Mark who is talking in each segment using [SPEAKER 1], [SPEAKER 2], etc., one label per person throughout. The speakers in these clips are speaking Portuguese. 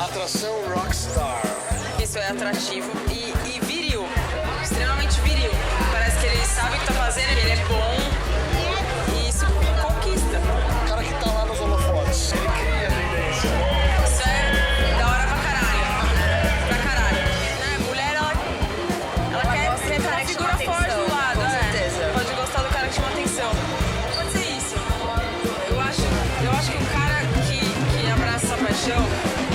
[SPEAKER 1] Atração rockstar.
[SPEAKER 2] Isso é atrativo e viril, extremamente viril. Parece que ele sabe o que tá fazendo, ele é bom e isso conquista.
[SPEAKER 1] O cara que tá lá nos holofotes, ele cria a tendência.
[SPEAKER 2] Isso é da hora pra caralho. Pra caralho. Né? Mulher, ela quer ter uma figura forte do lado, com certeza. Pode gostar do cara que chama atenção. Pode ser isso. Eu acho que o cara que abraça essa paixão,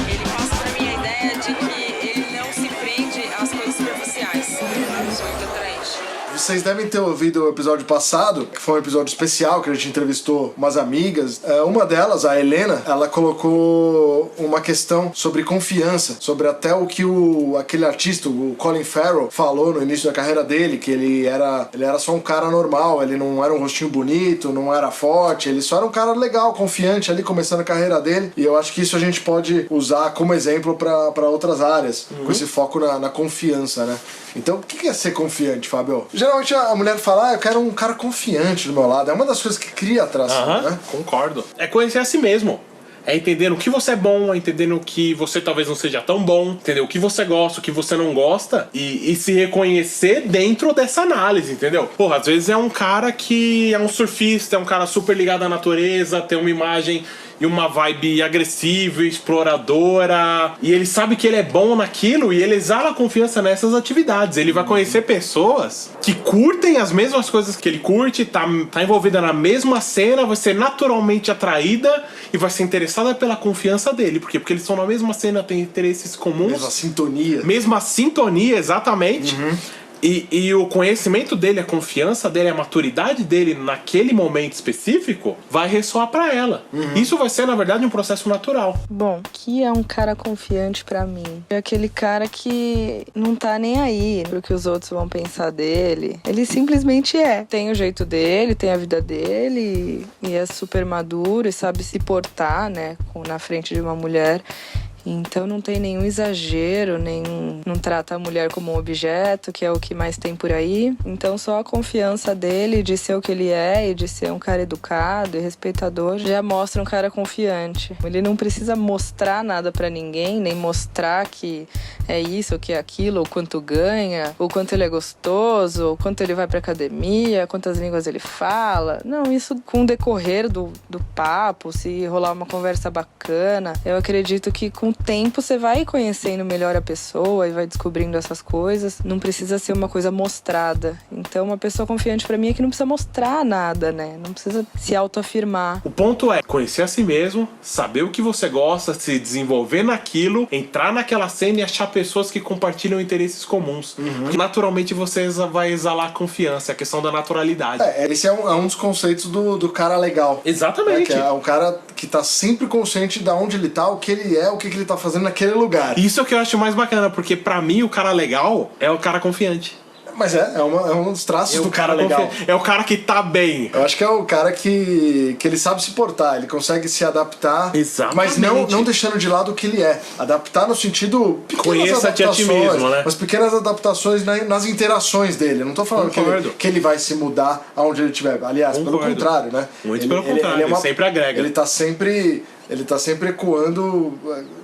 [SPEAKER 2] ele passa pra mim a ideia de que ele não se prende às coisas superficiais. Isso é muito atraente.
[SPEAKER 1] Vocês devem ter ouvido o episódio passado, que foi um episódio especial que a gente entrevistou umas amigas. Uma delas, a Helena, ela colocou uma questão sobre confiança, sobre até o que aquele artista, o Colin Farrell, falou no início da carreira dele, que ele era só um cara normal, ele não era um rostinho bonito, não era forte, ele só era um cara legal, confiante ali, começando a carreira dele. E eu acho que isso a gente pode usar como exemplo para outras áreas, com esse foco na confiança, né? Então, o que é ser confiante, Fábio? Geralmente a mulher fala, eu quero um cara confiante do meu lado. É uma das coisas que cria atração, né?
[SPEAKER 3] Concordo. É conhecer a si mesmo. É entender no que você é bom, é entender no que você talvez não seja tão bom, entendeu? O que você gosta, o que você não gosta e se reconhecer dentro dessa análise, entendeu? Porra, às vezes é um cara que é um surfista, é um cara super ligado à natureza, tem uma imagem e uma vibe agressiva, exploradora, e ele sabe que ele é bom naquilo e ele exala confiança nessas atividades. Ele vai conhecer pessoas que curtem as mesmas coisas que ele curte, tá envolvida na mesma cena, vai ser naturalmente atraída e vai ser interessada pela confiança dele. Por quê? Porque eles estão na mesma cena, têm interesses comuns.
[SPEAKER 1] Mesma sintonia.
[SPEAKER 3] Mesma sintonia, exatamente. E o conhecimento dele, a confiança dele, a maturidade dele naquele momento específico vai ressoar pra ela. Isso vai ser, na verdade, um processo natural.
[SPEAKER 4] Bom, que é um cara confiante pra mim? É aquele cara que não tá nem aí pro que os outros vão pensar dele. Ele simplesmente é. Tem o jeito dele, tem a vida dele e é super maduro e sabe se portar, né, na frente de uma mulher. Então não tem nenhum exagero, não trata a mulher como um objeto, que é o que mais tem por aí. Então só a confiança dele de ser o que ele é e de ser um cara educado e respeitador já mostra um cara confiante. Ele não precisa mostrar nada pra ninguém, nem mostrar que é isso ou que é aquilo, ou quanto ganha, ou quanto ele é gostoso, ou quanto ele vai pra academia, quantas línguas ele fala. Não, isso com o decorrer do papo, se rolar uma conversa bacana, eu acredito que com o tempo você vai conhecendo melhor a pessoa e vai descobrindo essas coisas. Não precisa ser uma coisa mostrada. Então uma pessoa confiante pra mim é que não precisa mostrar nada, né? Não precisa se autoafirmar.
[SPEAKER 3] O ponto é conhecer a si mesmo, saber o que você gosta, se desenvolver naquilo, entrar naquela cena e achar pessoas que compartilham interesses comuns. Porque naturalmente você vai exalar confiança, é a questão da naturalidade.
[SPEAKER 1] Esse é um dos conceitos do cara legal.
[SPEAKER 3] Exatamente.
[SPEAKER 1] Que é um cara que tá sempre consciente de onde ele tá, o que ele é, o que ele tá fazendo naquele lugar.
[SPEAKER 3] Isso é o que eu acho mais bacana, porque pra mim o cara legal é o cara confiante.
[SPEAKER 1] Mas é um dos traços do cara legal.
[SPEAKER 3] É o cara que tá bem.
[SPEAKER 1] Eu acho que é o cara que ele sabe se portar, ele consegue se adaptar.
[SPEAKER 3] Exatamente.
[SPEAKER 1] Mas não deixando de lado o que ele é. Adaptar no sentido
[SPEAKER 3] conheça-te a ti mesmo, né?
[SPEAKER 1] Mas pequenas adaptações nas interações dele. Eu não tô falando que ele vai se mudar aonde ele estiver. Aliás, pelo contrário, né?
[SPEAKER 3] Muito pelo contrário, ele sempre agrega.
[SPEAKER 1] Ele tá sempre ecoando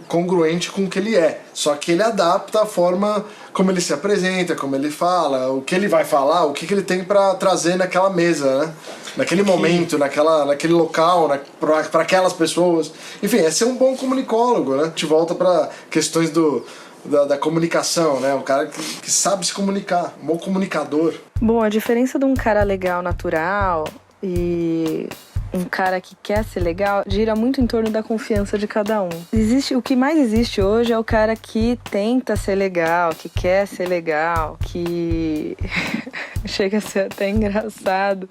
[SPEAKER 1] congruente com o que ele é. Só que ele adapta a forma como ele se apresenta, como ele fala, o que ele vai falar, o que ele tem pra trazer naquela mesa, né? Naquele momento, naquele local, pra aquelas pessoas. Enfim, é ser um bom comunicólogo, né? A gente volta pra questões da comunicação, né? Um cara que sabe se comunicar, um bom comunicador.
[SPEAKER 4] Bom, a diferença de um cara legal natural e um cara que quer ser legal gira muito em torno da confiança de cada um. O que mais existe hoje é o cara que tenta ser legal, que quer ser legal, que chega a ser até engraçado,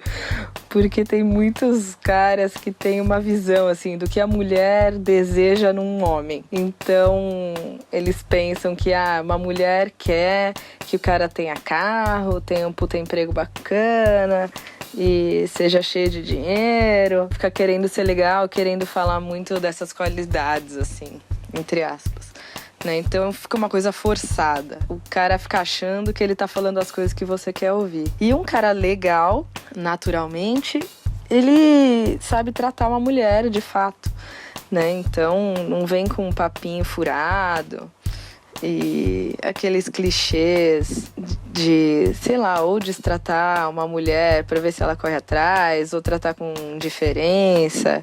[SPEAKER 4] porque tem muitos caras que têm uma visão assim do que a mulher deseja num homem. Então eles pensam que uma mulher quer que o cara tenha carro, tenha um puta emprego bacana e seja cheio de dinheiro, fica querendo ser legal, querendo falar muito dessas qualidades, assim, entre aspas, né? Então fica uma coisa forçada. O cara fica achando que ele tá falando as coisas que você quer ouvir. E um cara legal, naturalmente, ele sabe tratar uma mulher de fato, né? Então não vem com um papinho furado e aqueles clichês de, sei lá, ou destratar uma mulher pra ver se ela corre atrás, ou tratar com indiferença,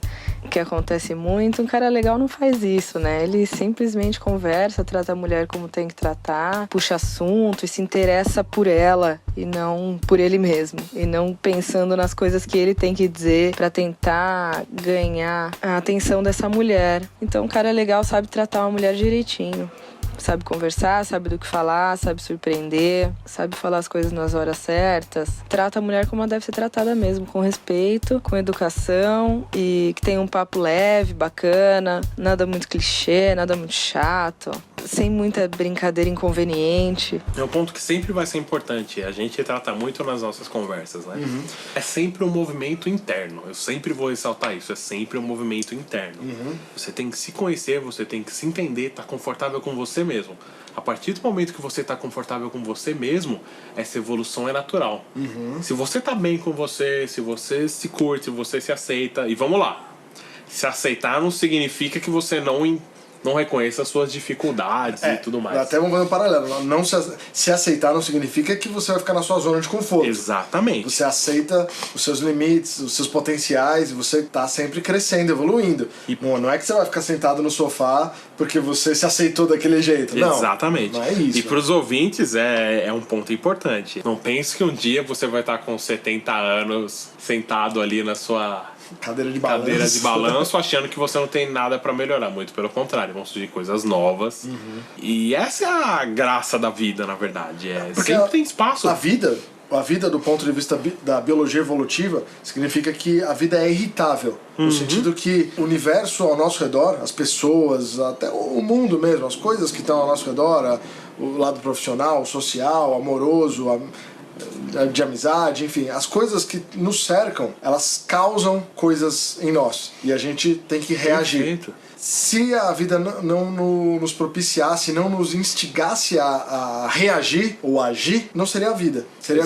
[SPEAKER 4] que acontece muito. Um cara legal não faz isso, né? Ele simplesmente conversa, trata a mulher como tem que tratar, puxa assunto e se interessa por ela e não por ele mesmo. E não pensando nas coisas que ele tem que dizer pra tentar ganhar a atenção dessa mulher. Então um cara legal sabe tratar uma mulher direitinho. Sabe conversar, sabe do que falar, sabe surpreender, sabe falar as coisas nas horas certas. Trata a mulher como ela deve ser tratada mesmo, com respeito, com educação e que tenha um papo leve, bacana, nada muito clichê, nada muito chato, sem muita brincadeira inconveniente.
[SPEAKER 3] É um ponto que sempre vai ser importante, a gente trata muito nas nossas conversas, né? É sempre um movimento interno, eu sempre vou ressaltar isso, é sempre um movimento interno. Você tem que se conhecer, você tem que se entender, tá confortável com você mesmo. A partir do momento que você tá confortável com você mesmo, essa evolução é natural. Se você tá bem com você, se você se curte, se você se aceita, e vamos lá, se aceitar não significa que você não reconheça as suas dificuldades e tudo mais.
[SPEAKER 1] Até vamos fazer um paralelo. Não se aceitar não significa que você vai ficar na sua zona de conforto.
[SPEAKER 3] Exatamente.
[SPEAKER 1] Você aceita os seus limites, os seus potenciais, e você tá sempre crescendo, evoluindo. E não é que você vai ficar sentado no sofá porque você se aceitou daquele jeito. Não.
[SPEAKER 3] Exatamente.
[SPEAKER 1] Não é isso.
[SPEAKER 3] E pros ouvintes é um ponto importante. Não pense que um dia você vai estar com 70 anos sentado ali na sua
[SPEAKER 1] cadeira de
[SPEAKER 3] balanço achando que você não tem nada pra melhorar. Muito pelo contrário, vão surgir coisas novas. E essa é a graça da vida, na verdade. Sempre tem espaço.
[SPEAKER 1] A vida do ponto de vista da biologia evolutiva significa que a vida é irritável. No sentido que o universo ao nosso redor, as pessoas, até o mundo mesmo, as coisas que estão ao nosso redor, o lado profissional, social, amoroso, de amizade, enfim, as coisas que nos cercam, elas causam coisas em nós e a gente tem que reagir.
[SPEAKER 3] Perfeito.
[SPEAKER 1] Se a vida não nos propiciasse, não nos instigasse a reagir ou agir, não seria a vida. Seria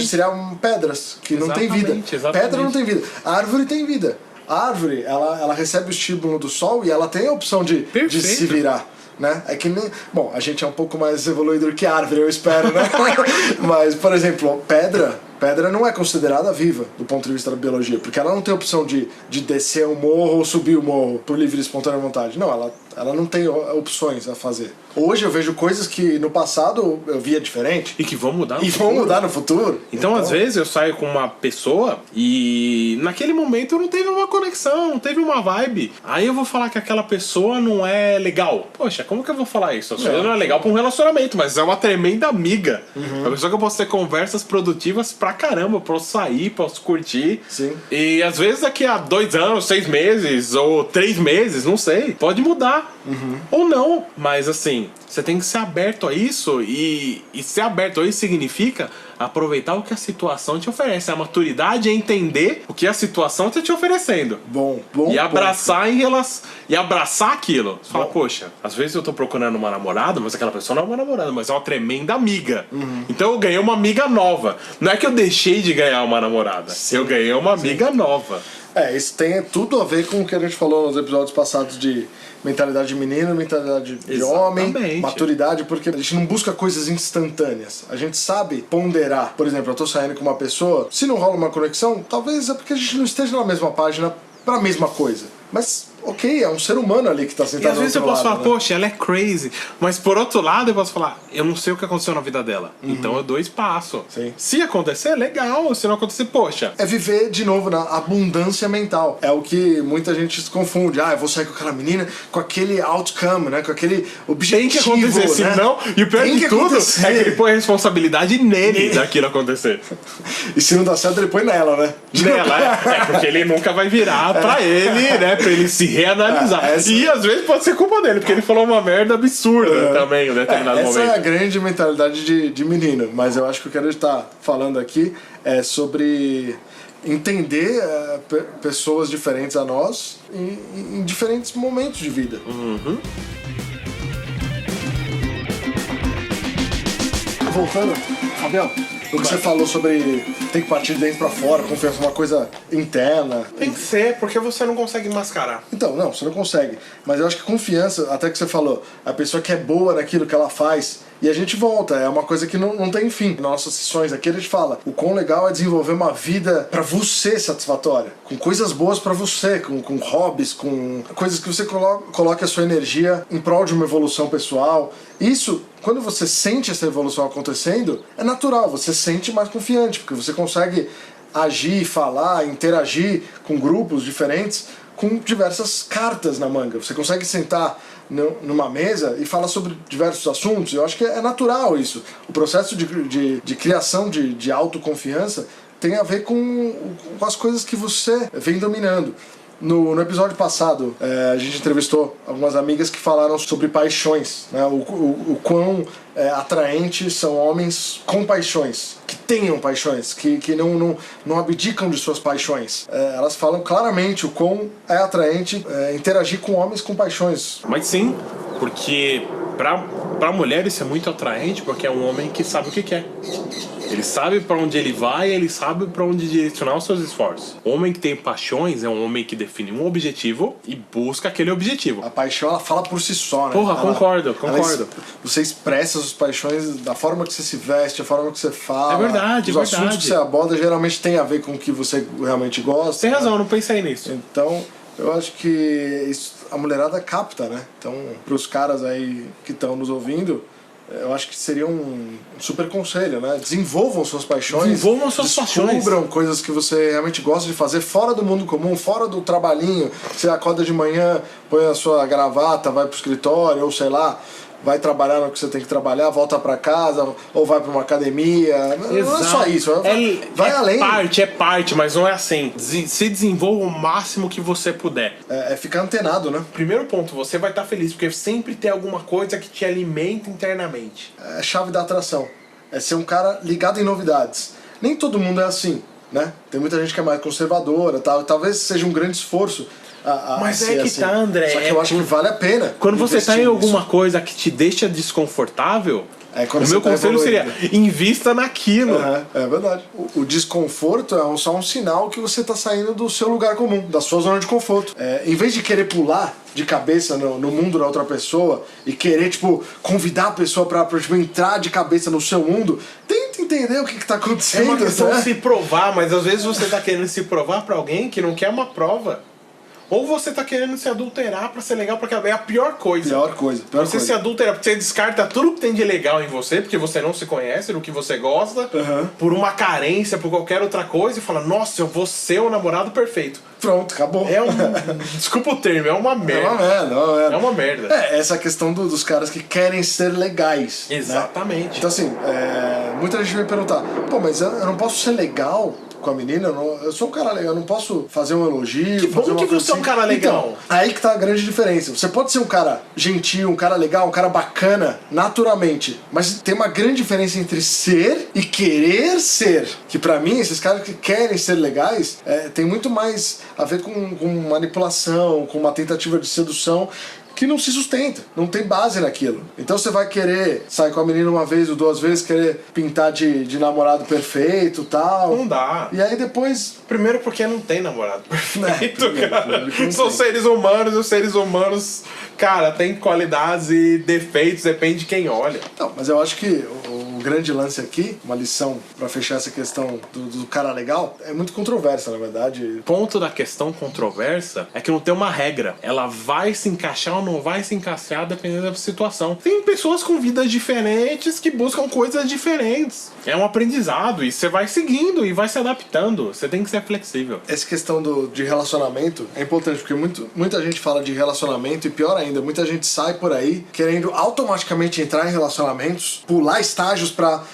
[SPEAKER 1] seriam pedras que não têm vida. Pedra não tem vida. A árvore tem vida. A árvore, ela recebe o estímulo do sol e ela tem a opção de se virar. Né? É que nem... Bom, a gente é um pouco mais evoluído do que árvore, eu espero, né? Mas, por exemplo, pedra não é considerada viva do ponto de vista da biologia, porque ela não tem opção de descer o morro ou subir o morro por livre e espontânea vontade. Não, ela não tem opções a fazer. Hoje eu vejo coisas que no passado eu via diferente.
[SPEAKER 3] E que vão mudar no futuro.
[SPEAKER 1] Vão mudar no futuro.
[SPEAKER 3] Então, às vezes, eu saio com uma pessoa e naquele momento não teve uma conexão, não teve uma vibe. Aí eu vou falar que aquela pessoa não é legal. Poxa, como que eu vou falar isso? A pessoa não é legal pra um relacionamento, mas é uma tremenda amiga. A pessoa que eu posso ter conversas produtivas pra caramba, posso sair, posso curtir.
[SPEAKER 1] Sim.
[SPEAKER 3] E às vezes daqui a 2 anos, 6 meses ou 3 meses, não sei, pode mudar. Ou não, mas assim, você tem que ser aberto a isso e ser aberto a isso significa aproveitar o que a situação te oferece. A maturidade é entender o que a situação está te oferecendo.
[SPEAKER 1] Bom
[SPEAKER 3] e abraçar e abraçar aquilo. Você fala, poxa, às vezes eu tô procurando uma namorada, mas aquela pessoa não é uma namorada, mas é uma tremenda amiga. Então eu ganhei uma amiga nova. Não é que eu deixei de ganhar uma namorada. Eu ganhei uma amiga nova.
[SPEAKER 1] Isso tem tudo a ver com o que a gente falou nos episódios passados de mentalidade de menino, mentalidade de homem, maturidade, porque a gente não busca coisas instantâneas. A gente sabe ponderar. Por exemplo, eu tô saindo com uma pessoa, se não rola uma conexão, talvez é porque a gente não esteja na mesma página pra mesma coisa. Mas, ok, é um ser humano ali que tá sentado.
[SPEAKER 3] E às vezes eu posso falar, poxa, ela é crazy. Mas por outro lado eu posso falar, eu não sei o que aconteceu na vida dela. Então eu dou espaço.
[SPEAKER 1] Sim.
[SPEAKER 3] Se acontecer, legal. Se não acontecer, poxa.
[SPEAKER 1] É viver de novo na abundância mental. É o que muita gente se confunde. Eu vou sair com aquela menina com aquele outcome, né? Com aquele objetivo.
[SPEAKER 3] Tem que acontecer,
[SPEAKER 1] né?
[SPEAKER 3] senão. E o pior de tudo é que ele põe a responsabilidade nele daquilo acontecer.
[SPEAKER 1] E se não dá certo, ele põe nela, né?
[SPEAKER 3] Nela, porque ele nunca vai virar pra ele, né? Pra ele se reanalisar. E às vezes pode ser culpa dele, porque ele falou uma merda absurda também em determinado momento.
[SPEAKER 1] Essa é a grande mentalidade de menino. Mas eu acho que o que a gente tá falando aqui é sobre entender pessoas diferentes a nós em diferentes momentos de vida. Voltando, Fabião, O que você falou sobre tem que partir de dentro pra fora, confiança é uma coisa interna.
[SPEAKER 3] Tem que ser, porque você não consegue mascarar.
[SPEAKER 1] Então, não, você não consegue. Mas eu acho que confiança, até que você falou, a pessoa que é boa naquilo que ela faz, e a gente volta, é uma coisa que não tem fim. Nas nossas sessões aqui a gente fala, o quão legal é desenvolver uma vida pra você satisfatória, com coisas boas pra você, com hobbies, com coisas que você coloca a sua energia em prol de uma evolução pessoal. Isso, quando você sente essa evolução acontecendo, é natural, você se sente mais confiante, porque você consegue agir, falar, interagir com grupos diferentes, com diversas cartas na manga. Você consegue sentar numa mesa e falar sobre diversos assuntos. Eu acho que é natural isso. O processo de criação de autoconfiança tem a ver com as coisas que você vem dominando. No episódio passado, a gente entrevistou algumas amigas que falaram sobre paixões, né? O quão atraentes são homens com paixões, que tenham paixões, que não abdicam de suas paixões. Elas falam claramente o quão é atraente interagir com homens com paixões.
[SPEAKER 3] Mas sim, porque pra mulher isso é muito atraente, porque é um homem que sabe o que quer. Ele sabe pra onde ele vai, ele sabe pra onde direcionar os seus esforços. O homem que tem paixões é um homem que define um objetivo e busca aquele objetivo.
[SPEAKER 1] A paixão, ela fala por si só, né?
[SPEAKER 3] Porra, concordo.
[SPEAKER 1] Você expressa suas paixões da forma que você se veste, da forma que você fala.
[SPEAKER 3] É verdade,
[SPEAKER 1] Os assuntos que você aborda geralmente tem a ver com o que você realmente gosta.
[SPEAKER 3] Tem razão, não pensei nisso.
[SPEAKER 1] Então, eu acho que isso, a mulherada capta, né? Então, pros caras aí que estão nos ouvindo, eu acho que seria um super conselho, né? Desenvolvam suas paixões. Descubram coisas que você realmente gosta de fazer fora do mundo comum, fora do trabalhinho. Você acorda de manhã, põe a sua gravata, vai pro escritório, ou sei lá, vai trabalhar no que você tem que trabalhar, volta pra casa, ou vai pra uma academia. Não é só isso. Vai além.
[SPEAKER 3] É parte, mas não é assim. Se desenvolva o máximo que você puder.
[SPEAKER 1] É ficar antenado, né?
[SPEAKER 3] Primeiro ponto, você vai estar feliz, porque sempre tem alguma coisa que te alimenta internamente.
[SPEAKER 1] É a chave da atração. É ser um cara ligado em novidades. Nem todo mundo é assim, né? Tem muita gente que é mais conservadora, tal. Talvez seja um grande esforço.
[SPEAKER 3] Mas é que assim. Tá, André.
[SPEAKER 1] Só que eu acho que vale a pena.
[SPEAKER 3] Quando você tá em alguma coisa que te deixa desconfortável, o meu conselho seria, invista naquilo.
[SPEAKER 1] É verdade. O desconforto é só um sinal que você tá saindo do seu lugar comum, da sua zona de conforto. Em vez de querer pular de cabeça no mundo da outra pessoa e querer, tipo, convidar a pessoa pra entrar de cabeça no seu mundo, tenta entender o que tá acontecendo.
[SPEAKER 3] É uma questão de se provar, mas às vezes você tá querendo se provar pra alguém que não quer uma prova. Ou você tá querendo se adulterar pra ser legal, porque é a pior coisa.
[SPEAKER 1] Pior coisa.
[SPEAKER 3] Você se adultera porque você descarta tudo que tem de legal em você, porque você não se conhece, no que você gosta, por uma carência, por qualquer outra coisa, e fala, nossa, eu vou ser o namorado perfeito.
[SPEAKER 1] Pronto, acabou.
[SPEAKER 3] Desculpa o termo, é uma merda. É uma merda.
[SPEAKER 1] Essa questão dos caras que querem ser legais.
[SPEAKER 3] Exatamente.
[SPEAKER 1] Né? Então assim, muita gente vai perguntar, pô, mas eu não posso ser legal com a menina, eu sou um cara legal, eu não posso fazer um elogio.
[SPEAKER 3] Que bom que você é um cara legal.
[SPEAKER 1] Então, aí que tá a grande diferença. Você pode ser um cara gentil, um cara legal, um cara bacana, naturalmente, mas tem uma grande diferença entre ser e querer ser. Que pra mim, esses caras que querem ser legais, tem muito mais a ver com manipulação, com uma tentativa de sedução que não se sustenta, não tem base naquilo. Então você vai querer sair com a menina uma vez ou duas vezes, querer pintar de namorado perfeito e tal.
[SPEAKER 3] Não dá.
[SPEAKER 1] E aí depois...
[SPEAKER 3] Primeiro porque não tem namorado perfeito, cara. São seres humanos e os seres humanos, cara, tem qualidades e defeitos, depende de quem olha.
[SPEAKER 1] Não, mas eu acho que o grande lance aqui, uma lição pra fechar essa questão do cara legal, é muito controversa, na verdade.
[SPEAKER 3] O ponto da questão controversa é que não tem uma regra. Ela vai se encaixar ou não vai se encaixar dependendo da situação. Tem pessoas com vidas diferentes que buscam coisas diferentes. É um aprendizado e você vai seguindo e vai se adaptando. Você tem que ser flexível.
[SPEAKER 1] Essa questão de relacionamento é importante, porque muita gente fala de relacionamento e pior ainda, muita gente sai por aí querendo automaticamente entrar em relacionamentos, pular estágios pra...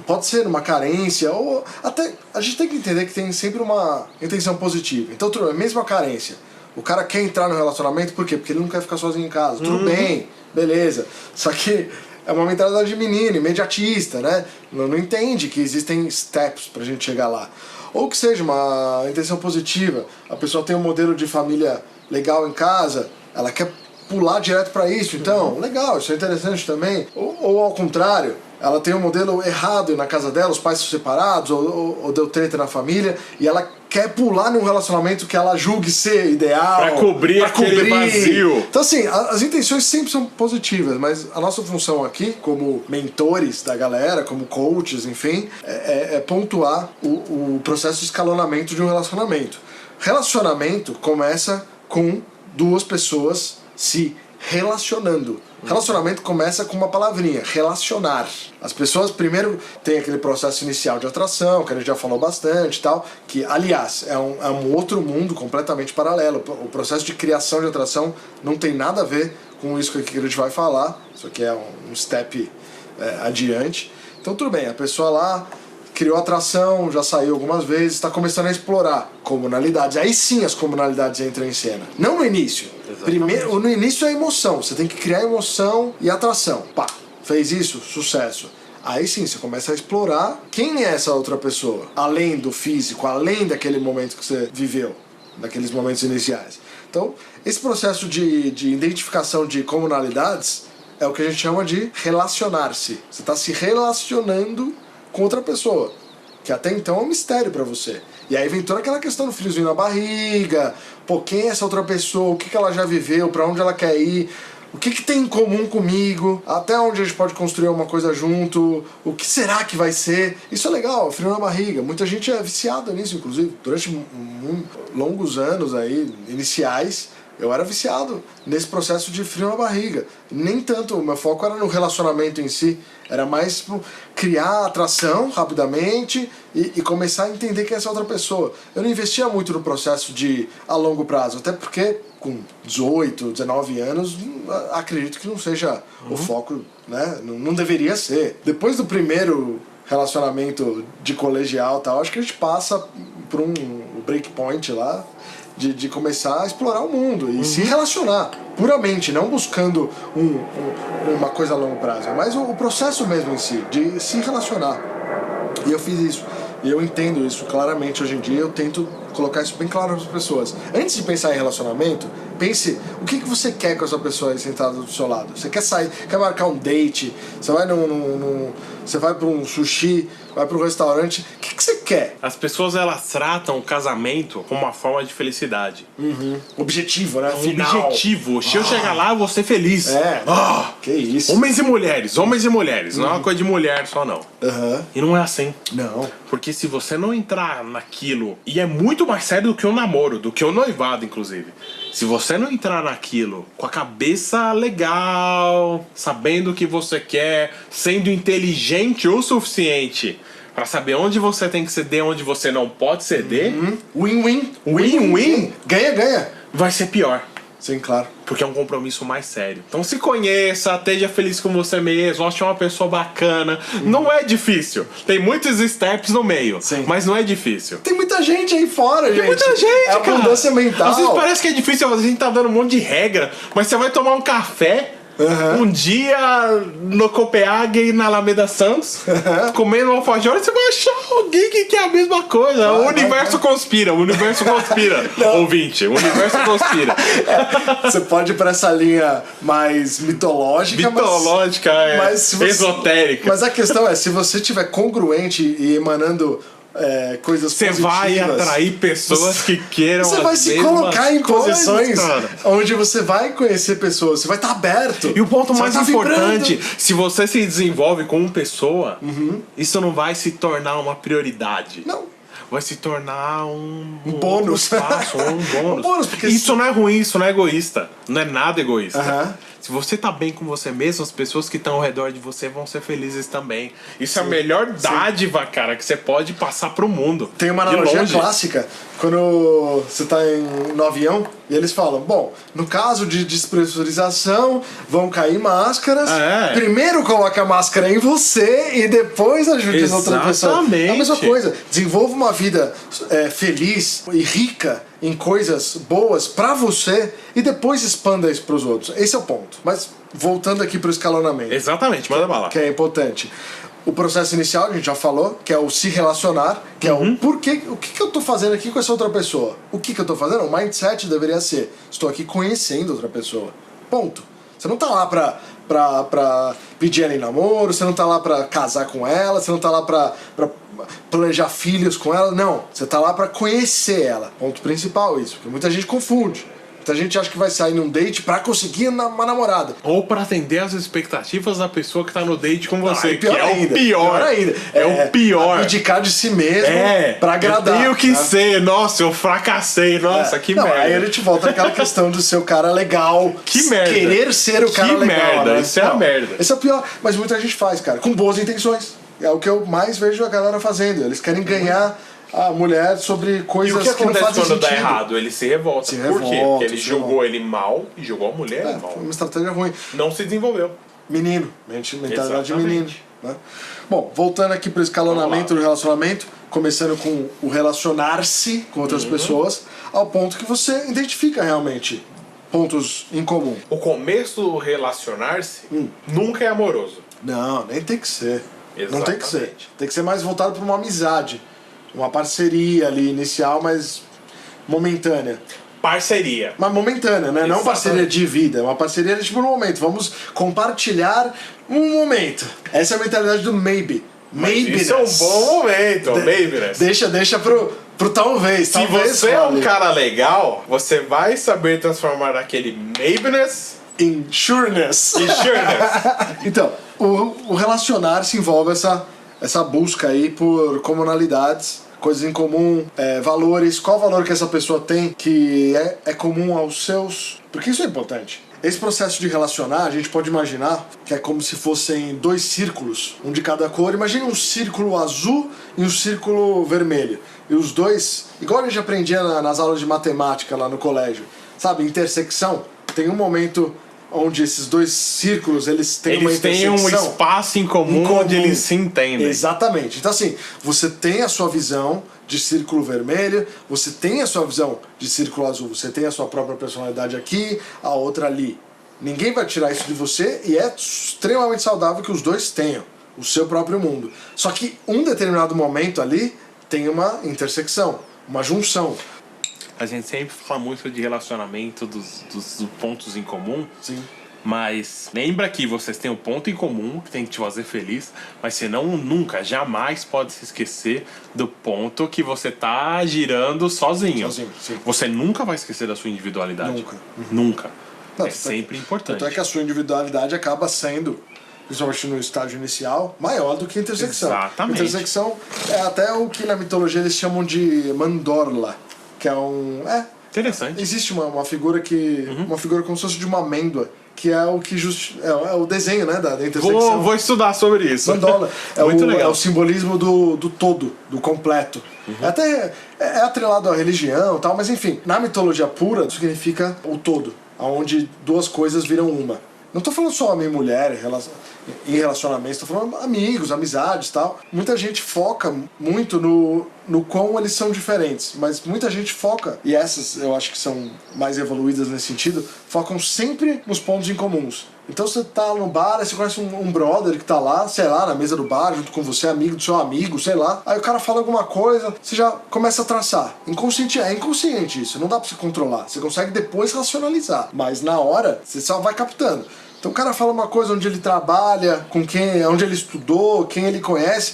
[SPEAKER 1] Pode ser uma carência, ou até... A gente tem que entender que tem sempre uma intenção positiva. Então, tudo bem, mesmo a carência. O cara quer entrar no relacionamento, por quê? Porque ele não quer ficar sozinho em casa. Tudo bem, beleza. Só que é uma mentalidade de menino, imediatista, né? Não entende que existem steps pra gente chegar lá. Ou que seja uma intenção positiva. A pessoa tem um modelo de família legal em casa, ela quer pular direto pra isso, então, legal, isso é interessante também. Ou ao contrário, ela tem um modelo errado na casa dela, os pais são separados, ou deu treta na família, e ela quer pular num relacionamento que ela julgue ser ideal.
[SPEAKER 3] Pra cobrir aquele vazio.
[SPEAKER 1] Então, assim, as intenções sempre são positivas, mas a nossa função aqui, como mentores da galera, como coaches, enfim, é pontuar o processo de escalonamento de um relacionamento. Relacionamento começa com duas pessoas se relacionando. Relacionamento começa com uma palavrinha, relacionar. As pessoas primeiro têm aquele processo inicial de atração, que a gente já falou bastante e tal, que, aliás, é um outro mundo completamente paralelo. O processo de criação de atração não tem nada a ver com isso que a gente vai falar. Isso aqui é um step adiante. Então, tudo bem, a pessoa lá criou atração, já saiu algumas vezes, está começando a explorar comunalidades. Aí sim as comunalidades entram em cena. Não no início. Primeiro, no início é emoção. Você tem que criar emoção e atração. Pá, fez isso, sucesso. Aí sim, você começa a explorar quem é essa outra pessoa. Além do físico, além daquele momento que você viveu, daqueles momentos iniciais. Então, esse processo de identificação de comunalidades é o que a gente chama de relacionar-se. Você está se relacionando com outra pessoa, que até então é um mistério pra você. E aí vem toda aquela questão do friozinho na barriga, pô, quem é essa outra pessoa, o que ela já viveu, pra onde ela quer ir, o que tem em comum comigo, até onde a gente pode construir uma coisa junto, o que será que vai ser. Isso é legal, frio na barriga. Muita gente é viciada nisso, inclusive, durante longos anos aí, iniciais, eu era viciado nesse processo de frio na barriga. Nem tanto, o meu foco era no relacionamento em si. Era mais criar atração rapidamente e começar a entender quem é essa outra pessoa. Eu não investia muito no processo de a longo prazo, até porque com 18, 19 anos, acredito que não seja o foco, né? Não deveria ser. Depois do primeiro relacionamento de colegial e tal, acho que a gente passa por um breakpoint lá, de começar a explorar o mundo e se relacionar puramente, não buscando uma coisa a longo prazo, mas o processo mesmo em si, de se relacionar. E eu fiz isso, e eu entendo isso claramente hoje em dia, eu tento colocar isso bem claro para as pessoas. Antes de pensar em relacionamento, pense o que você quer com essa pessoa aí sentada do seu lado. Você quer sair, quer marcar um date, você vai você vai para um sushi, vai para um restaurante, o que você quer?
[SPEAKER 3] As pessoas, elas tratam o casamento como uma forma de felicidade.
[SPEAKER 1] Objetivo, né?
[SPEAKER 3] Final. Objetivo. Se eu chegar lá, eu vou ser feliz.
[SPEAKER 1] Que isso.
[SPEAKER 3] Homens e mulheres. Não é uma coisa de mulher só, não. E não é assim.
[SPEAKER 1] Não.
[SPEAKER 3] Porque se você não entrar naquilo, e é muito mais sério do que o namoro, do que o noivado, inclusive. Se você não entrar naquilo com a cabeça legal, sabendo o que você quer, sendo inteligente o suficiente pra saber onde você tem que ceder, onde você não pode ceder,
[SPEAKER 1] Win-win.
[SPEAKER 3] Win-win.
[SPEAKER 1] Ganha-ganha.
[SPEAKER 3] Vai ser pior.
[SPEAKER 1] Sim, claro.
[SPEAKER 3] Porque é um compromisso mais sério. Então se conheça, esteja feliz com você mesmo, ache uma pessoa bacana. Não é difícil. Tem muitos steps no meio, mas não é difícil.
[SPEAKER 1] Tem muita gente aí fora, gente.
[SPEAKER 3] Tem muita gente,
[SPEAKER 1] cara. É abundância mental.
[SPEAKER 3] Às vezes parece que é difícil, a gente tá dando um monte de regra, mas você vai tomar um café um dia no Copenhague, na Alameda Santos, comendo um alfajor, você vai achar alguém que quer a mesma coisa. O universo conspira, ouvinte, o universo conspira.
[SPEAKER 1] Você pode ir pra essa linha mais mitológica,
[SPEAKER 3] esotérica.
[SPEAKER 1] Mas a questão é, se você estiver congruente e emanando coisas positivas,
[SPEAKER 3] você vai atrair pessoas que queiram
[SPEAKER 1] você vai se colocar em posições onde você vai conhecer pessoas, você vai estar aberto.
[SPEAKER 3] E o ponto mais importante, se você se desenvolve com uma pessoa, isso não vai se tornar uma prioridade.
[SPEAKER 1] Não.
[SPEAKER 3] Vai se tornar um
[SPEAKER 1] bônus.
[SPEAKER 3] Um bônus.
[SPEAKER 1] Porque
[SPEAKER 3] isso não é ruim, isso não é egoísta. Não é nada egoísta. Se você tá bem com você mesmo, as pessoas que estão ao redor de você vão ser felizes também. Isso é a melhor dádiva, cara, que você pode passar pro mundo.
[SPEAKER 1] Tem uma analogia clássica, quando você tá no avião e eles falam, bom, no caso de despressurização, vão cair máscaras. Primeiro coloque a máscara em você e depois ajude as outras pessoas. É a mesma coisa. Desenvolva uma vida feliz e rica em coisas boas pra você e depois expanda isso pros outros. Esse é o ponto. Mas voltando aqui pro escalonamento.
[SPEAKER 3] Exatamente, manda bala.
[SPEAKER 1] Que é importante. O processo inicial, a gente já falou, que é o se relacionar, que é o porquê, o que eu tô fazendo aqui com essa outra pessoa? O que eu tô fazendo? O mindset deveria ser, estou aqui conhecendo outra pessoa. Ponto. Você não tá lá pra pedir ela em namoro, você não tá lá pra casar com ela, você não tá lá pra planejar filhos com ela, não. Você tá lá pra conhecer ela. Ponto principal isso, porque muita gente confunde. Muita gente acha que vai sair num date pra conseguir uma namorada.
[SPEAKER 3] Ou pra atender as expectativas da pessoa que tá no date com você, que é
[SPEAKER 1] ainda,
[SPEAKER 3] o pior.
[SPEAKER 1] ainda.
[SPEAKER 3] É o pior.
[SPEAKER 1] Abdicar de si mesmo pra agradar.
[SPEAKER 3] Eu tenho que
[SPEAKER 1] né?
[SPEAKER 3] ser, nossa, eu fracassei, nossa, que merda.
[SPEAKER 1] Aí a gente volta àquela questão do seu cara legal.
[SPEAKER 3] Que merda.
[SPEAKER 1] Querer ser o cara
[SPEAKER 3] que
[SPEAKER 1] legal.
[SPEAKER 3] Merda,
[SPEAKER 1] né?
[SPEAKER 3] isso é a merda.
[SPEAKER 1] Esse é o pior. Mas muita gente faz, cara, com boas intenções. É o que eu mais vejo a galera fazendo. Eles querem ganhar a mulher sobre coisas
[SPEAKER 3] E o que
[SPEAKER 1] não
[SPEAKER 3] acontece
[SPEAKER 1] fazem
[SPEAKER 3] quando
[SPEAKER 1] sentido.
[SPEAKER 3] dá errado? Ele se revolta.
[SPEAKER 1] Se
[SPEAKER 3] Por quê?
[SPEAKER 1] revolta,
[SPEAKER 3] Porque ele
[SPEAKER 1] se
[SPEAKER 3] jogou
[SPEAKER 1] revolta.
[SPEAKER 3] ele mal e jogou a mulher mal.
[SPEAKER 1] Foi uma estratégia ruim.
[SPEAKER 3] Não se desenvolveu.
[SPEAKER 1] Menino, mentalidade de
[SPEAKER 3] Exatamente.
[SPEAKER 1] menino. Né? Bom, voltando aqui pro escalonamento do relacionamento, começando com o relacionar-se com outras pessoas, ao ponto que você identifica realmente pontos em comum.
[SPEAKER 3] O começo do relacionar-se nunca é amoroso.
[SPEAKER 1] Não, nem tem que ser. Não tem que ser.
[SPEAKER 3] Exatamente.
[SPEAKER 1] Tem que ser mais voltado para uma amizade. Uma parceria ali inicial, mas momentânea.
[SPEAKER 3] Parceria.
[SPEAKER 1] Mas momentânea, né? Não
[SPEAKER 3] Exatamente.
[SPEAKER 1] parceria de vida, é uma parceria de tipo no momento. Vamos compartilhar um momento. Essa é a mentalidade do maybe. Maybe.
[SPEAKER 3] Isso é um bom momento, maybe, né?
[SPEAKER 1] Deixa pro talvez.
[SPEAKER 3] Se
[SPEAKER 1] talvez
[SPEAKER 3] você é um
[SPEAKER 1] role.
[SPEAKER 3] cara legal, você vai saber transformar aquele maybiness
[SPEAKER 1] In sureness.
[SPEAKER 3] em sureness.
[SPEAKER 1] Então, o relacionar-se envolve essa busca aí por comunalidades, coisas em comum, valores. Qual valor que essa pessoa tem que é comum aos seus? Porque isso é importante. Esse processo de relacionar, a gente pode imaginar que é como se fossem dois círculos, um de cada cor. Imagine um círculo azul e um círculo vermelho. E os dois, igual a gente aprendia nas aulas de matemática lá no colégio, sabe, intersecção. Tem um momento onde esses dois círculos eles têm uma
[SPEAKER 3] Eles têm
[SPEAKER 1] intersecção.
[SPEAKER 3] um espaço em comum onde eles se entendem.
[SPEAKER 1] Exatamente. Então assim, você tem a sua visão de círculo vermelho, você tem a sua visão de círculo azul, você tem a sua própria personalidade aqui, a outra ali. Ninguém vai tirar isso de você e é extremamente saudável que os dois tenham o seu próprio mundo. Só que um determinado momento ali tem uma intersecção, uma junção.
[SPEAKER 3] A gente sempre fala muito de relacionamento, dos pontos em comum.
[SPEAKER 1] Sim.
[SPEAKER 3] Mas lembra que vocês têm um ponto em comum que tem que te fazer feliz, mas você nunca, jamais pode se esquecer do ponto que você tá girando sozinho.
[SPEAKER 1] Sozinho, sim.
[SPEAKER 3] Você nunca vai esquecer da sua individualidade.
[SPEAKER 1] Nunca.
[SPEAKER 3] Nunca.
[SPEAKER 1] Não,
[SPEAKER 3] É sempre importante.
[SPEAKER 1] Tanto é que a sua individualidade acaba sendo, principalmente no estágio inicial, maior do que a intersecção.
[SPEAKER 3] Exatamente.
[SPEAKER 1] A intersecção é até o que na mitologia eles chamam de mandorla, que é um...
[SPEAKER 3] Interessante.
[SPEAKER 1] Existe uma figura que... Uma figura como se fosse de uma amêndoa, que é o que é o desenho, né, da intersecção.
[SPEAKER 3] Vou estudar sobre isso.
[SPEAKER 1] Mandola.
[SPEAKER 3] Muito legal.
[SPEAKER 1] É o simbolismo do todo, do completo. Até é atrelado à religião e tal, mas enfim, na mitologia pura significa o todo, onde duas coisas viram uma. Não tô falando só homem e mulher em relacionamentos, tô falando amigos, amizades e tal. Muita gente foca muito no quão eles são diferentes, mas muita gente foca, e essas eu acho que são mais evoluídas nesse sentido, focam sempre nos pontos em comuns. Então você tá no bar, aí você conhece um brother que tá lá, sei lá, na mesa do bar, junto com você, amigo do seu amigo, sei lá. Aí o cara fala alguma coisa, você já começa a traçar. É inconsciente isso, não dá pra você controlar. Você consegue depois racionalizar, mas na hora você só vai captando. Então o cara fala uma coisa onde ele trabalha, com quem, onde ele estudou, quem ele conhece,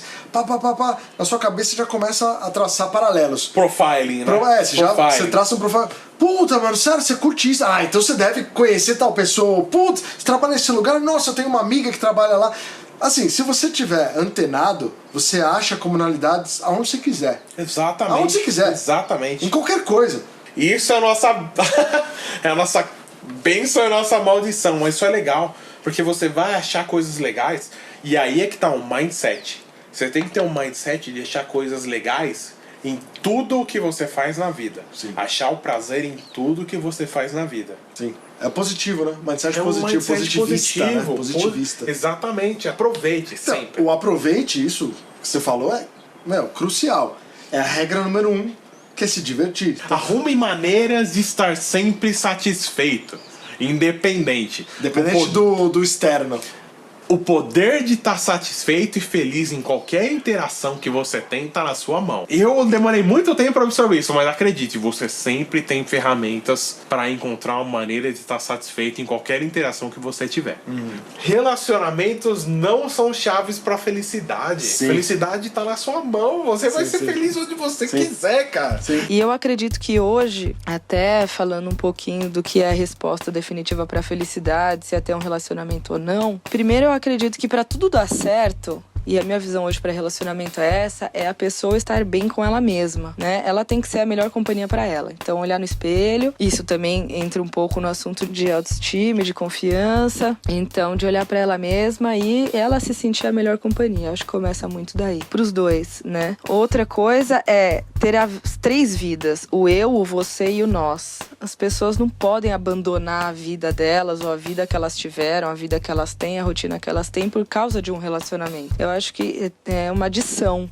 [SPEAKER 1] na sua cabeça você já começa a traçar paralelos.
[SPEAKER 3] Profiling, né?
[SPEAKER 1] Você traça um profile. Puta, mano, sério, você curte isso? Ah, então você deve conhecer tal pessoa. Putz, você trabalha nesse lugar? Nossa, eu tenho uma amiga que trabalha lá. Assim, se você tiver antenado, você acha comunalidades aonde você quiser.
[SPEAKER 3] Exatamente.
[SPEAKER 1] Aonde você quiser.
[SPEAKER 3] Exatamente.
[SPEAKER 1] Em qualquer coisa.
[SPEAKER 3] Isso é a nossa... é a nossa bênção, é a nossa maldição. Mas isso é legal, porque você vai achar coisas legais. E aí é que tá um mindset. Você tem que ter um mindset de achar coisas legais em tudo o que você faz na vida.
[SPEAKER 1] Sim.
[SPEAKER 3] Achar o prazer em tudo que você faz na vida.
[SPEAKER 1] Sim. É positivo, né? Mindset
[SPEAKER 3] É um
[SPEAKER 1] positivo,
[SPEAKER 3] mindset
[SPEAKER 1] positivista. Né?
[SPEAKER 3] positivo.
[SPEAKER 1] Positivista.
[SPEAKER 3] Exatamente. Aproveite
[SPEAKER 1] Então,
[SPEAKER 3] sempre.
[SPEAKER 1] o aproveite, isso que você falou, é crucial. É a regra número 1, que é se divertir.
[SPEAKER 3] Arrume maneiras de estar sempre satisfeito. Independente.
[SPEAKER 1] Dependente do externo.
[SPEAKER 3] O poder de estar satisfeito e feliz em qualquer interação que você tem tá na sua mão. Eu demorei muito tempo para absorver isso, mas acredite, você sempre tem ferramentas para encontrar uma maneira de estar satisfeito em qualquer interação que você tiver. Relacionamentos não são chaves para felicidade.
[SPEAKER 1] Sim.
[SPEAKER 3] Felicidade tá na sua mão. Você vai ser feliz onde você quiser, cara.
[SPEAKER 1] Sim.
[SPEAKER 4] E eu acredito que hoje, até falando um pouquinho do que é a resposta definitiva pra felicidade, se é ter um relacionamento ou não, primeiro eu acredito que pra tudo dar certo, e a minha visão hoje para relacionamento é essa, é a pessoa estar bem com ela mesma, né? Ela tem que ser a melhor companhia para ela. Então, olhar no espelho, isso também entra um pouco no assunto de autoestima, de confiança. Então, de olhar para ela mesma e ela se sentir a melhor companhia. Acho que começa muito daí. Pros dois, né? Outra coisa é ter as 3 vidas. O eu, o você e o nós. As pessoas não podem abandonar a vida delas ou a vida que elas tiveram, a vida que elas têm, a rotina que elas têm por causa de um relacionamento. Eu acho que é uma adição,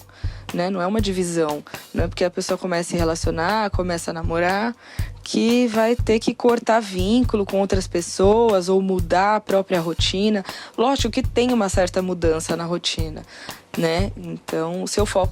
[SPEAKER 4] né? Não é uma divisão. Não é porque a pessoa começa a se relacionar, começa a namorar, que vai ter que cortar vínculo com outras pessoas ou mudar a própria rotina. Lógico que tem uma certa mudança na rotina, né? Então,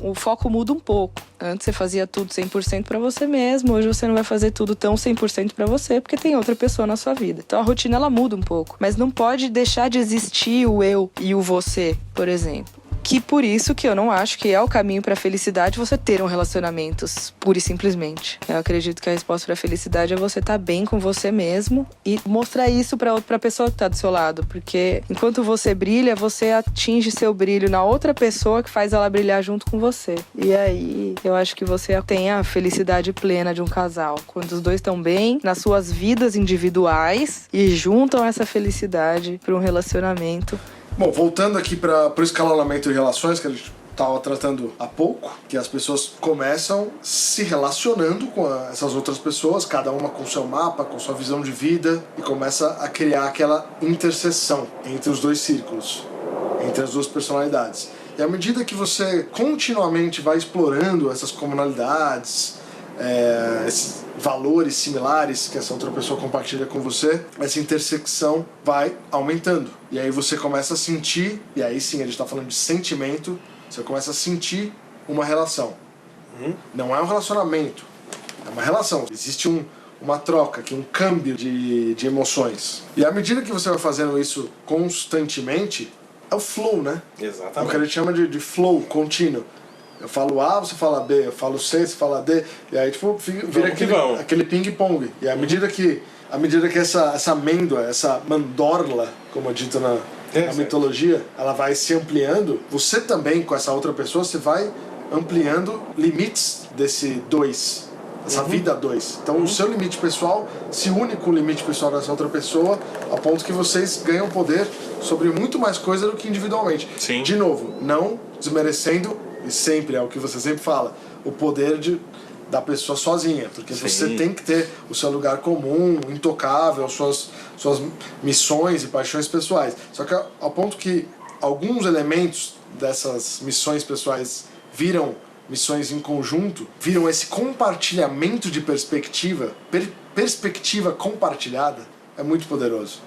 [SPEAKER 4] o foco muda um pouco. Antes você fazia tudo 100% pra você mesmo, hoje você não vai fazer tudo tão 100% pra você, porque tem outra pessoa na sua vida. Então a rotina ela muda um pouco, mas não pode deixar de existir o eu e o você, por exemplo. Que por isso que eu não acho que é o caminho pra felicidade você ter um relacionamento pura e simplesmente. Eu acredito que a resposta pra felicidade é você estar bem com você mesmo e mostrar isso pra pessoa que tá do seu lado. Porque enquanto você brilha, você atinge seu brilho na outra pessoa que faz ela brilhar junto com você. E aí eu acho que você tem a felicidade plena de um casal. Quando os dois estão bem nas suas vidas individuais e juntam essa felicidade pra um relacionamento.
[SPEAKER 1] Bom, voltando aqui para o escalonamento de relações, que a gente estava tratando há pouco, que as pessoas começam se relacionando com essas outras pessoas, cada uma com seu mapa, com sua visão de vida, e começa a criar aquela interseção entre os dois círculos, entre as duas personalidades. E à medida que você continuamente vai explorando essas comunalidades, esses valores similares que essa outra pessoa compartilha com você, essa intersecção vai aumentando. E aí você começa a sentir, e aí sim a gente está falando de sentimento, você começa a sentir uma relação. Não é um relacionamento, é uma relação. Existe uma troca, um câmbio de emoções. E à medida que você vai fazendo isso constantemente, é o flow, né?
[SPEAKER 3] Exatamente.
[SPEAKER 1] É o que a gente chama de flow contínuo. Eu falo A, você fala B, eu falo C, você fala D, e aí tipo, vira aquele ping-pong. E à medida que essa amêndoa, essa mandorla, como é dito na mitologia, ela vai se ampliando, você também, com essa outra pessoa, você vai ampliando limites desse dois, essa vida dois. Então o seu limite pessoal se une com o limite pessoal dessa outra pessoa, a ponto que vocês ganham poder sobre muito mais coisa do que individualmente.
[SPEAKER 3] Sim.
[SPEAKER 1] De novo, não desmerecendo, e sempre é o que você sempre fala, o poder da pessoa sozinha, porque você tem que ter o seu lugar comum, intocável, suas missões e paixões pessoais. Só que ao ponto que alguns elementos dessas missões pessoais viram missões em conjunto, viram esse compartilhamento de perspectiva, perspectiva compartilhada, é muito poderoso.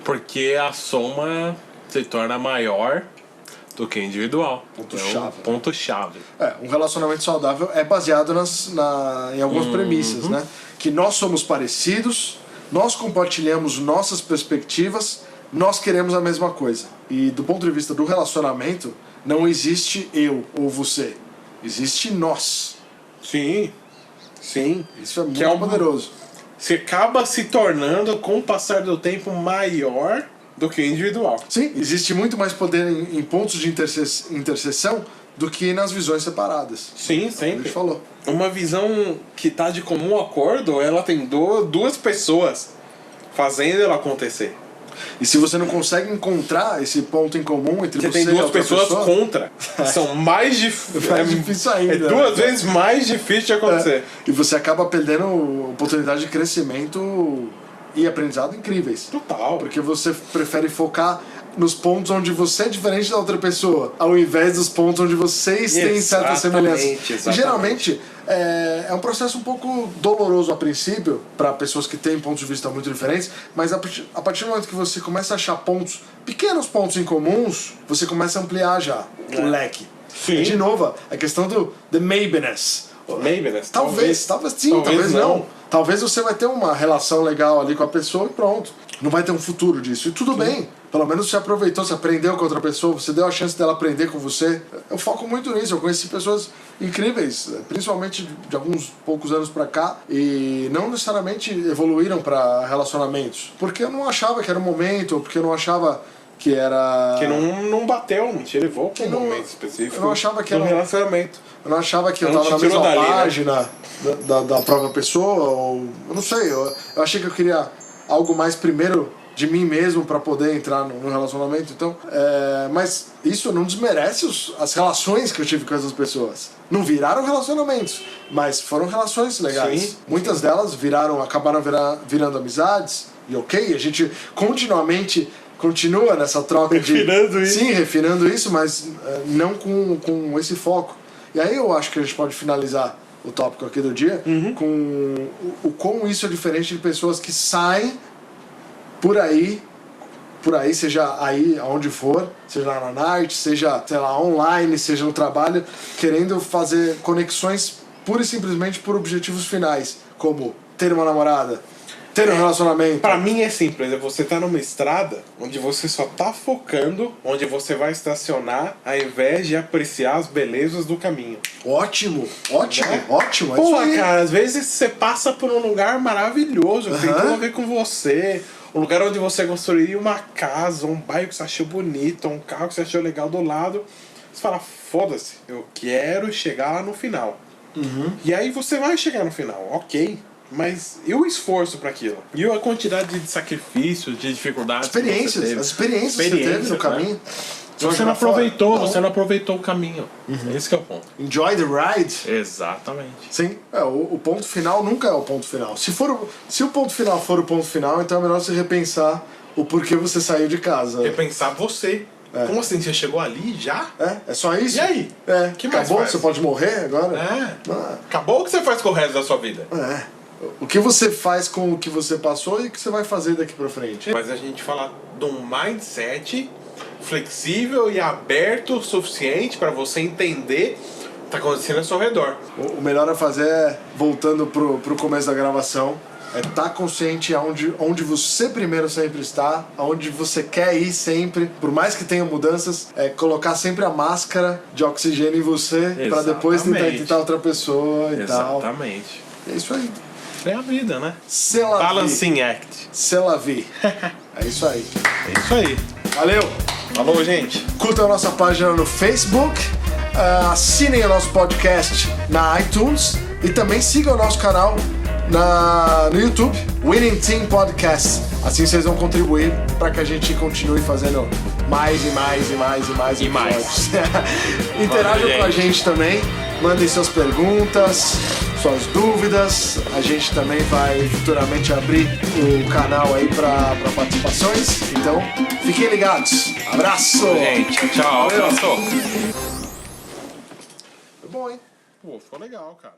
[SPEAKER 3] Porque a soma se torna maior do que individual. Ponto-chave.
[SPEAKER 1] Um relacionamento saudável é baseado em algumas premissas, né? Que nós somos parecidos, nós compartilhamos nossas perspectivas, nós queremos a mesma coisa. E do ponto de vista do relacionamento, não existe eu ou você. Existe nós.
[SPEAKER 3] Sim.
[SPEAKER 1] Isso é muito poderoso.
[SPEAKER 3] Você acaba se tornando, com o passar do tempo, maior do que individual.
[SPEAKER 1] Sim, existe muito mais poder em pontos de interseção do que nas visões separadas.
[SPEAKER 3] Sim, sempre.
[SPEAKER 1] A gente falou.
[SPEAKER 3] Uma visão que tá de comum acordo, ela tem duas pessoas fazendo ela acontecer.
[SPEAKER 1] E se você não consegue encontrar esse ponto em comum entre você
[SPEAKER 3] tem
[SPEAKER 1] e a
[SPEAKER 3] duas
[SPEAKER 1] outra
[SPEAKER 3] pessoas
[SPEAKER 1] pessoa,
[SPEAKER 3] contra. São mais difíceis.
[SPEAKER 1] É difícil ainda.
[SPEAKER 3] É duas vezes mais difícil de acontecer.
[SPEAKER 1] E você acaba perdendo oportunidade de crescimento e aprendizado incríveis.
[SPEAKER 3] Total.
[SPEAKER 1] Porque você prefere focar nos pontos onde você é diferente da outra pessoa, ao invés dos pontos onde vocês têm certas semelhanças. E geralmente é um processo um pouco doloroso a princípio para pessoas que têm pontos de vista muito diferentes, mas a partir do momento que você começa a achar pequenos pontos em comuns, você começa a ampliar já o leque.
[SPEAKER 3] Sim.
[SPEAKER 1] E de novo, a questão do the maybiness.
[SPEAKER 3] Maybiness.
[SPEAKER 1] Talvez sim, talvez não. Talvez você vai ter uma relação legal ali com a pessoa e pronto. Não vai ter um futuro disso. E tudo bem. Pelo menos você aproveitou, você aprendeu com outra pessoa, você deu a chance dela aprender com você. Eu foco muito nisso. Eu conheci pessoas incríveis, principalmente de alguns poucos anos pra cá, e não necessariamente evoluíram pra relacionamentos. Porque eu não achava que era o momento, ou porque eu não achava que era...
[SPEAKER 3] Que não bateu, não te levou para um momento específico.
[SPEAKER 1] Eu não achava que era
[SPEAKER 3] um relacionamento.
[SPEAKER 1] Eu não achava que eu tava na mesma página da própria pessoa, ou... Eu não sei, eu achei que eu queria algo mais primeiro de mim mesmo para poder entrar no relacionamento. Então, mas isso não desmerece as relações que eu tive com essas pessoas. Não viraram relacionamentos, mas foram relações legais.
[SPEAKER 3] Sim,
[SPEAKER 1] muitas delas acabaram virando amizades, e ok, a gente continuamente continua nessa troca
[SPEAKER 3] refinando isso.
[SPEAKER 1] Sim, refinando isso, mas não com esse foco. E aí eu acho que a gente pode finalizar o tópico aqui do dia com o quão isso é diferente de pessoas que saem por aí, seja aí aonde for, seja lá na night, seja, sei lá, online, seja no trabalho, querendo fazer conexões pura e simplesmente por objetivos finais, como ter uma namorada, ter um relacionamento.
[SPEAKER 3] Pra mim é simples, você tá numa estrada onde você só tá focando onde você vai estacionar, ao invés de apreciar as belezas do caminho.
[SPEAKER 1] Ótimo. É
[SPEAKER 3] Pô,
[SPEAKER 1] isso aí.
[SPEAKER 3] cara, às vezes você passa por um lugar maravilhoso, que tem tudo a ver com você. Um lugar onde você construiria uma casa, um bairro que você achou bonito, um carro que você achou legal do lado. Você fala, foda-se, eu quero chegar lá no final. E aí você vai chegar no final, ok. Mas e o esforço para aquilo? E a quantidade de sacrifícios, de dificuldades
[SPEAKER 1] As experiências que você teve no caminho.
[SPEAKER 3] Você não aproveitou o caminho. Esse que é o ponto.
[SPEAKER 1] Enjoy the ride.
[SPEAKER 3] Exatamente.
[SPEAKER 1] Sim, o ponto final nunca é o ponto final. Se o ponto final for o ponto final, então é melhor você repensar o porquê você saiu de casa.
[SPEAKER 3] Repensar você. Como assim? Você chegou ali já?
[SPEAKER 1] É só isso?
[SPEAKER 3] E aí?
[SPEAKER 1] Que
[SPEAKER 3] mais
[SPEAKER 1] acabou?
[SPEAKER 3] faz?
[SPEAKER 1] Você pode morrer agora?
[SPEAKER 3] Acabou o que você faz com o resto da sua vida.
[SPEAKER 1] O que você faz com o que você passou e o que você vai fazer daqui pra frente.
[SPEAKER 3] Mas a gente fala de um mindset flexível e aberto o suficiente para você entender o que tá acontecendo ao seu redor.
[SPEAKER 1] O melhor a fazer é, voltando pro começo da gravação, é estar consciente onde você primeiro sempre está, aonde você quer ir sempre, por mais que tenha mudanças, é colocar sempre a máscara de oxigênio em você para depois tentar imitar outra pessoa e tal.
[SPEAKER 3] Exatamente.
[SPEAKER 1] É isso aí.
[SPEAKER 3] É a vida, né?
[SPEAKER 1] Balancing
[SPEAKER 3] act.
[SPEAKER 1] C'est la vie. É isso aí.
[SPEAKER 3] É isso aí.
[SPEAKER 1] Valeu!
[SPEAKER 3] Falou, gente.
[SPEAKER 1] Curtam a nossa página no Facebook, assinem o nosso podcast na iTunes e também sigam o nosso canal no YouTube, Winning Team Podcast. Assim vocês vão contribuir para que a gente continue fazendo mais episódios. Interajam com a gente também, mandem suas perguntas, suas dúvidas. A gente também vai futuramente abrir o canal aí para participações. Então, fiquem ligados. Abraço!
[SPEAKER 3] Gente, tchau. Abraço.
[SPEAKER 1] Foi bom, hein?
[SPEAKER 3] Pô, ficou legal, cara.